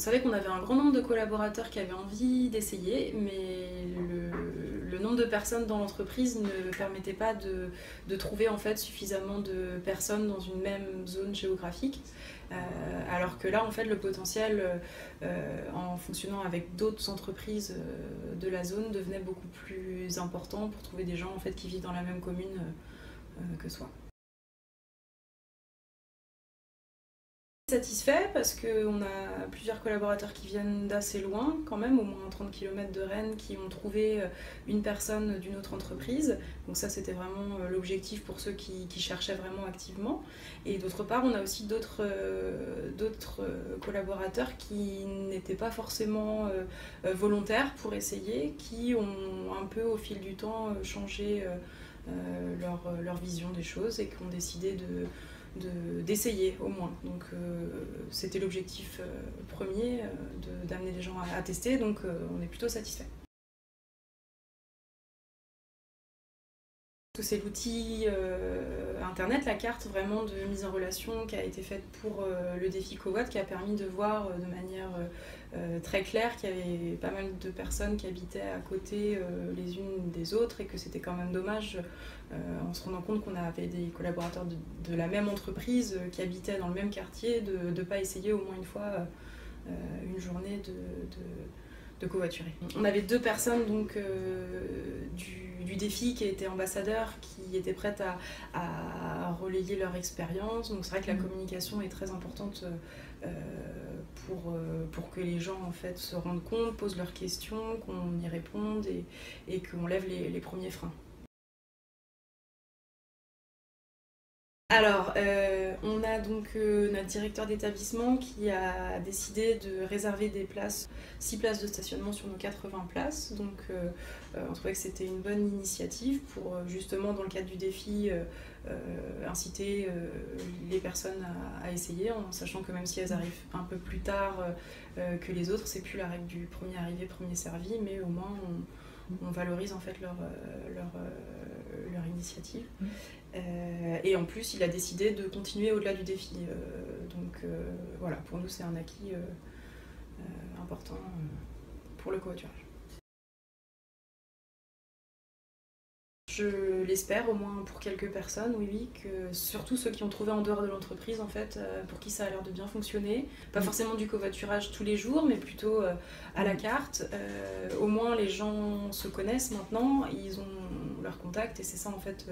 savait qu'on avait un grand nombre de collaborateurs qui avaient envie d'essayer, mais le nombre de personnes dans l'entreprise ne permettait pas de trouver en fait suffisamment de personnes dans une même zone géographique. Alors que là, en fait, le potentiel, en fonctionnant avec d'autres entreprises de la zone, devenait beaucoup plus important pour trouver des gens en fait, qui vivent dans la même commune que soi. Satisfait parce qu'on a plusieurs collaborateurs qui viennent d'assez loin, quand même, au moins 30 km de Rennes, qui ont trouvé une personne d'une autre entreprise. Donc ça, c'était vraiment l'objectif pour ceux qui cherchaient vraiment activement. Et d'autre part, on a aussi d'autres collaborateurs qui n'étaient pas forcément volontaires pour essayer, qui ont un peu au fil du temps changé leur vision des choses et qui ont décidé d'essayer au moins. Donc c'était l'objectif premier, d'amener les gens à tester, donc on est plutôt satisfait. C'est l'outil internet, la carte vraiment de mise en relation qui a été faite pour le défi Covoit, qui a permis de voir de manière très claire qu'il y avait pas mal de personnes qui habitaient à côté les unes des autres et que c'était quand même dommage en se rendant compte qu'on avait des collaborateurs de la même entreprise qui habitaient dans le même quartier de ne pas essayer au moins une fois une journée de covoiturer. On avait 2 personnes donc, du défi qui étaient ambassadeurs, qui étaient prêtes à relayer leur expérience. Donc c'est vrai que la communication est très importante pour que les gens en fait, se rendent compte, posent leurs questions, qu'on y réponde et qu'on lève les premiers freins. Alors, on a donc notre directeur d'établissement qui a décidé de réserver des places, 6 places de stationnement sur nos 80 places. Donc, on trouvait que c'était une bonne initiative pour justement, dans le cadre du défi, inciter les personnes à essayer, en sachant que même si elles arrivent un peu plus tard que les autres, c'est plus la règle du premier arrivé, premier servi, mais au moins on valorise en fait leur initiative. Et en plus, il a décidé de continuer au-delà du défi. Donc voilà, pour nous, c'est un acquis important pour le covoiturage. Je l'espère, au moins pour quelques personnes, oui, que surtout ceux qui ont trouvé en dehors de l'entreprise, en fait, pour qui ça a l'air de bien fonctionner. Pas forcément du covoiturage tous les jours, mais plutôt à la carte. Au moins, les gens se connaissent maintenant, ils ont leur contact, et c'est ça, en fait,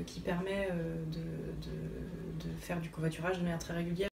qui permet de faire du covoiturage de manière très régulière.